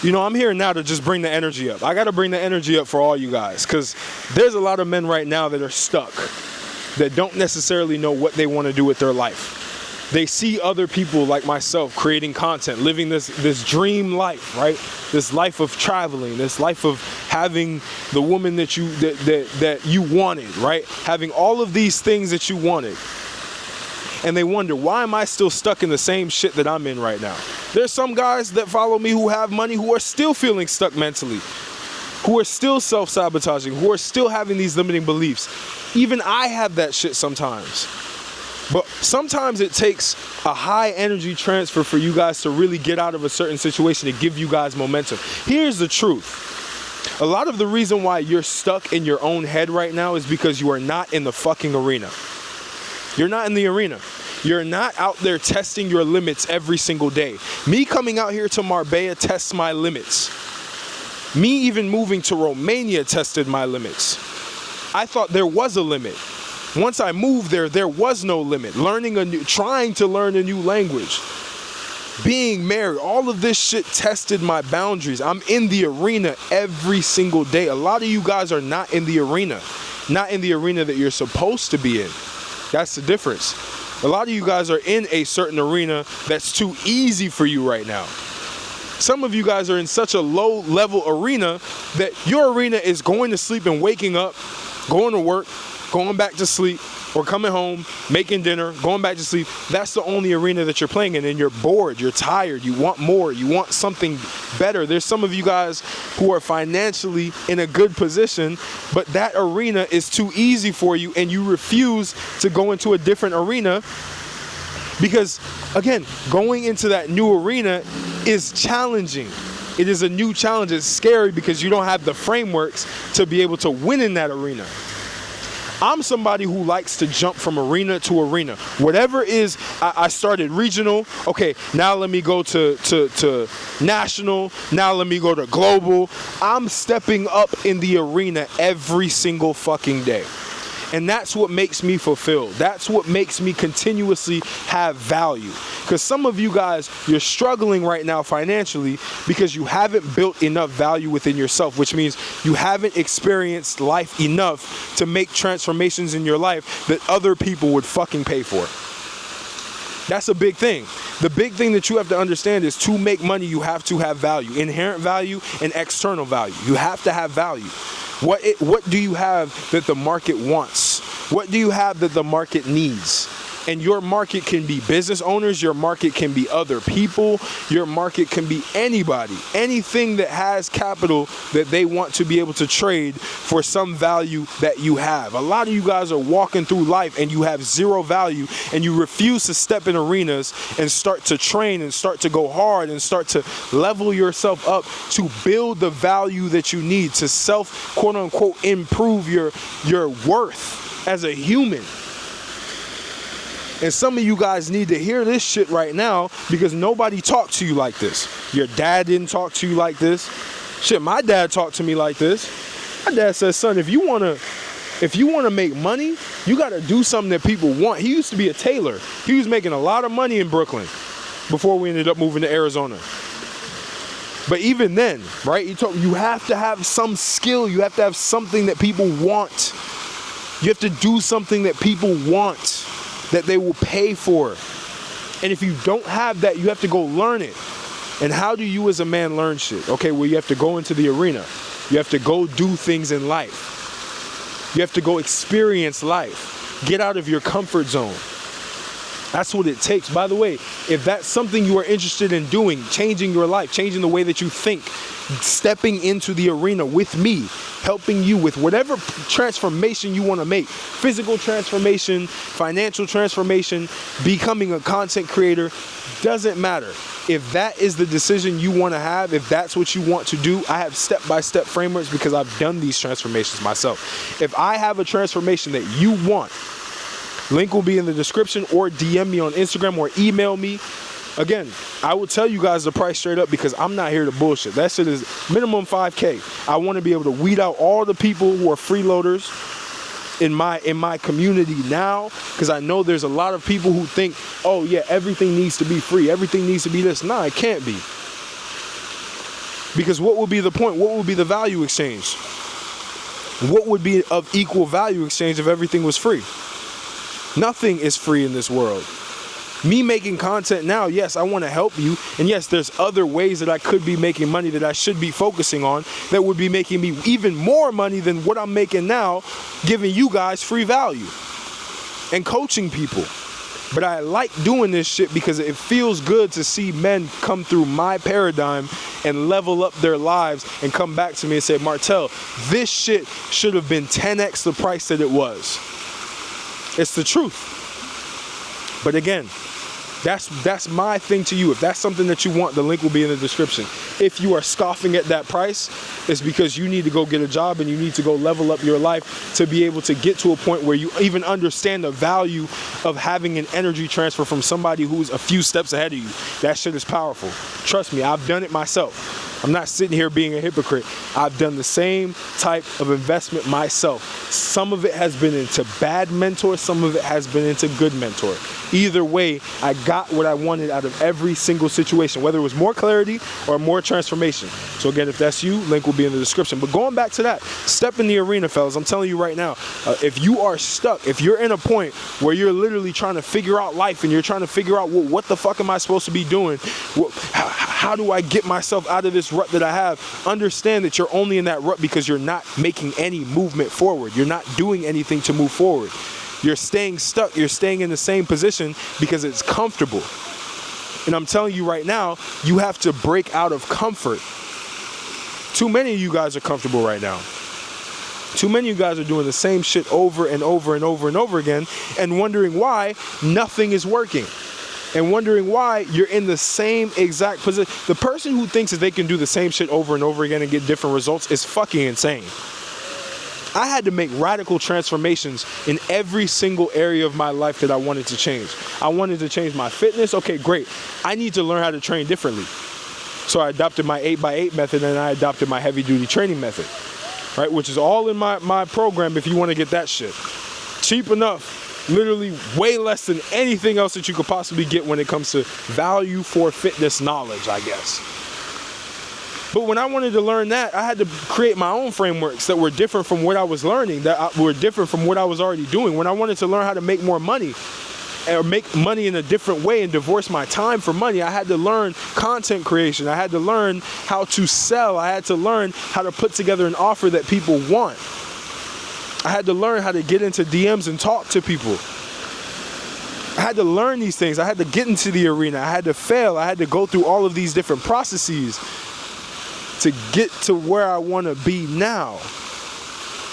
you know, I'm here now to just bring the energy up. I got to bring the energy up for all you guys, because there's a lot of men right now that are stuck, that don't necessarily know what they want to do with their life. They see other people like myself creating content, living this dream life, right? This life of traveling, this life of having the woman that you wanted, right? Having all of these things that you wanted. And they wonder, why am I still stuck in the same shit that I'm in right now? There's some guys that follow me who have money who are still feeling stuck mentally, who are still self-sabotaging, who are still having these limiting beliefs. Even I have that shit sometimes. But sometimes it takes a high energy transfer for you guys to really get out of a certain situation to give you guys momentum. Here's the truth. A lot of the reason why you're stuck in your own head right now is because you are not in the fucking arena. You're not in the arena. You're not out there testing your limits every single day. Me coming out here to Marbella tests my limits. Me even moving to Romania tested my limits. I thought there was a limit. Once I moved there was no limit. Trying to learn a new language. Being married, all of this shit tested my boundaries. I'm in the arena every single day. A lot of you guys are not in the arena. Not in the arena that you're supposed to be in. That's the difference. A lot of you guys are in a certain arena that's too easy for you right now. Some of you guys are in such a low level arena that your arena is going to sleep and waking up, going to work, going back to sleep, or coming home, making dinner, going back to sleep. That's the only arena that you're playing in, and you're bored, you're tired, you want more, you want something better. There's some of you guys who are financially in a good position, but that arena is too easy for you, and you refuse to go into a different arena because, again, going into that new arena is challenging. It is a new challenge. It's scary because you don't have the frameworks to be able to win in that arena. I'm somebody who likes to jump from arena to arena. Whatever is, I started regional. Okay, now let me go to national. Now let me go to global. I'm stepping up in the arena every single fucking day. And that's what makes me fulfilled. That's what makes me continuously have value. Because some of you guys, you're struggling right now financially because you haven't built enough value within yourself, which means you haven't experienced life enough to make transformations in your life that other people would fucking pay for. That's a big thing. The big thing that you have to understand is to make money, you have to have value, inherent value and external value. You have to have value. What do you have that the market wants? What do you have that the market needs? And your market can be business owners, your market can be other people, your market can be anybody, anything that has capital that they want to be able to trade for some value that you have. A lot of you guys are walking through life and you have zero value and you refuse to step in arenas and start to train and start to go hard and start to level yourself up to build the value that you need to self, quote unquote, improve your worth as a human. And some of you guys need to hear this shit right now because nobody talked to you like this. Your dad didn't talk to you like this. Shit, my dad talked to me like this. My dad says, son, if you wanna make money, you gotta do something that people want. He used to be a tailor. He was making a lot of money in Brooklyn before we ended up moving to Arizona. But even then, right, you have to have some skill. You have to have something that people want. You have to do something that people want, that they will pay for. And if you don't have that, you have to go learn it. And how do you as a man learn shit? Okay, well, you have to go into the arena. You have to go do things in life. You have to go experience life. Get out of your comfort zone. That's what it takes. By the way, if that's something you are interested in doing, changing your life, changing the way that you think, stepping into the arena with me, helping you with whatever transformation you want to make, physical transformation, financial transformation, becoming a content creator, doesn't matter. If that is the decision you want to have, if that's what you want to do, I have step-by-step frameworks because I've done these transformations myself. If I have a transformation that you want, link will be in the description, or DM me on Instagram or email me. Again, I will tell you guys the price straight up because I'm not here to bullshit. That shit is minimum $5K. I want to be able to weed out all the people who are freeloaders in my community now, because I know there's a lot of people who think, oh yeah, everything needs to be free. Everything needs to be this. Nah, it can't be. Because what would be the point? What would be the value exchange? What would be of equal value exchange if everything was free? Nothing is free in this world. Me making content now, yes, I want to help you. And yes, there's other ways that I could be making money that I should be focusing on that would be making me even more money than what I'm making now, giving you guys free value and coaching people. But I like doing this shit because it feels good to see men come through my paradigm and level up their lives and come back to me and say, Martel, this shit should have been 10x the price that it was. It's the truth. But again, that's my thing to you. If that's something that you want, the link will be in the description. If you are scoffing at that price, it's because you need to go get a job and you need to go level up your life to be able to get to a point where you even understand the value of having an energy transfer from somebody who's a few steps ahead of you. That shit is powerful. Trust me, I've done it myself. I'm not sitting here being a hypocrite. I've done the same type of investment myself. Some of it has been into bad mentors, some of it has been into good mentor. Either way, I got what I wanted out of every single situation, whether it was more clarity or more transformation. So again, if that's you, link will be in the description. But going back to that, step in the arena, fellas. I'm telling you right now, if you are stuck, if you're in a point where you're literally trying to figure out life and you're trying to figure out, well, what the fuck am I supposed to be doing? How do I get myself out of this rut that I have? Understand that you're only in that rut because you're not making any movement forward. You're not doing anything to move forward. You're staying stuck. You're staying in the same position because it's comfortable. And I'm telling you right now, you have to break out of comfort. Too many of you guys are comfortable right now. Too many of you guys are doing the same shit over and over and over and over again and wondering why nothing is working. And wondering why you're in the same exact position. The person who thinks that they can do the same shit over and over again and get different results is fucking insane. I had to make radical transformations in every single area of my life that I wanted to change. I wanted to change my fitness. Okay, great. I need to learn how to train differently. So I adopted my 8x8 method and I adopted my heavy duty training method, right? Which is all in my program if you want to get that shit. Cheap enough. Literally way less than anything else that you could possibly get when it comes to value for fitness knowledge, I guess. But when I wanted to learn that, I had to create my own frameworks that were different from what I was learning, were different from what I was already doing. When I wanted to learn how to make more money, or make money in a different way and divorce my time for money, I had to learn content creation. I had to learn how to sell. I had to learn how to put together an offer that people want. I had to learn how to get into DMs and talk to people. I had to learn these things. I had to get into the arena. I had to fail. I had to go through all of these different processes to get to where I want to be now.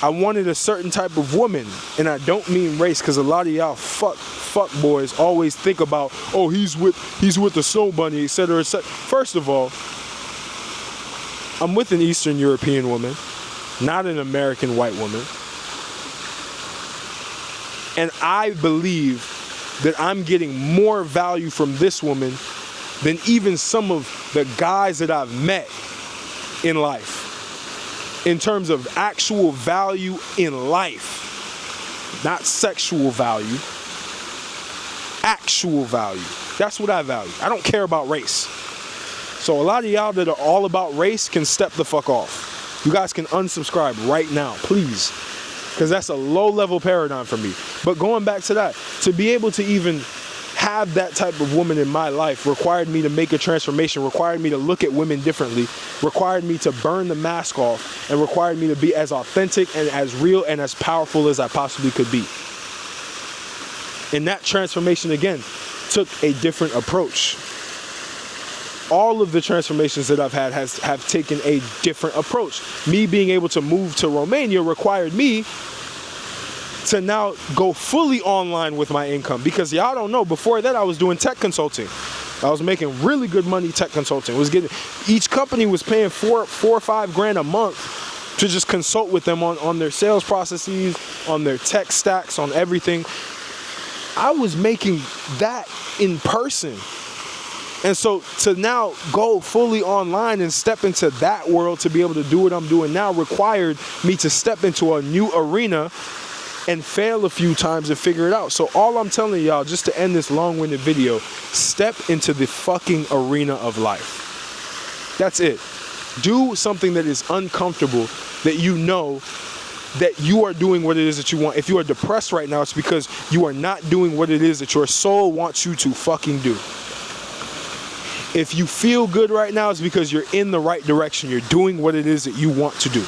I wanted a certain type of woman, and I don't mean race, because a lot of y'all fuck boys always think about, oh, he's with the Snow Bunny, etc., etc. First of all, I'm with an Eastern European woman, not an American white woman. And I believe that I'm getting more value from this woman than even some of the guys that I've met in life. In terms of actual value in life. Not sexual value. Actual value. That's what I value. I don't care about race. So a lot of y'all that are all about race can step the fuck off. You guys can unsubscribe right now, please. Because that's a low-level paradigm for me. But going back to that, to be able to even have that type of woman in my life required me to make a transformation, required me to look at women differently, required me to burn the mask off, and required me to be as authentic and as real and as powerful as I possibly could be. And that transformation, again, took a different approach. All of the transformations that I've had have taken a different approach. Me being able to move to Romania required me to now go fully online with my income, because y'all don't know, before that I was doing tech consulting. I was making really good money tech consulting. Each company was paying $4 or $5 grand a month to just consult with them on their sales processes, on their tech stacks, on everything. I was making that in person. And so to now go fully online and step into that world to be able to do what I'm doing now required me to step into a new arena and fail a few times and figure it out. So all I'm telling y'all, just to end this long-winded video, step into the fucking arena of life. That's it. Do something that is uncomfortable, that you know that you are doing what it is that you want. If you are depressed right now, it's because you are not doing what it is that your soul wants you to fucking do. If you feel good right now, it's because you're in the right direction. You're doing what it is that you want to do.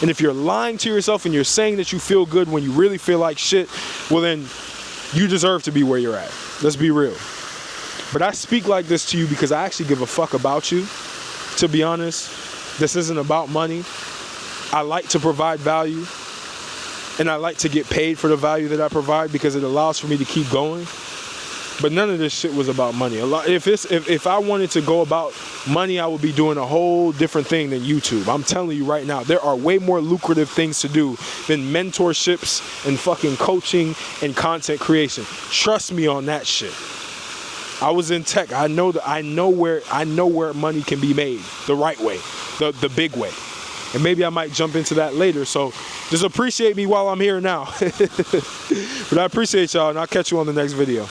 And if you're lying to yourself and you're saying that you feel good when you really feel like shit, well then, you deserve to be where you're at. Let's be real. But I speak like this to you because I actually give a fuck about you. To be honest, this isn't about money. I like to provide value. And I like to get paid for the value that I provide because it allows for me to keep going. But none of this shit was about money. If I wanted to go about money, I would be doing a whole different thing than YouTube. I'm telling you right now, there are way more lucrative things to do than mentorships and fucking coaching and content creation. Trust me on that shit. I was in tech. I know where money can be made the right way, the big way. And maybe I might jump into that later. So just appreciate me while I'm here now. But I appreciate y'all, and I'll catch you on the next video.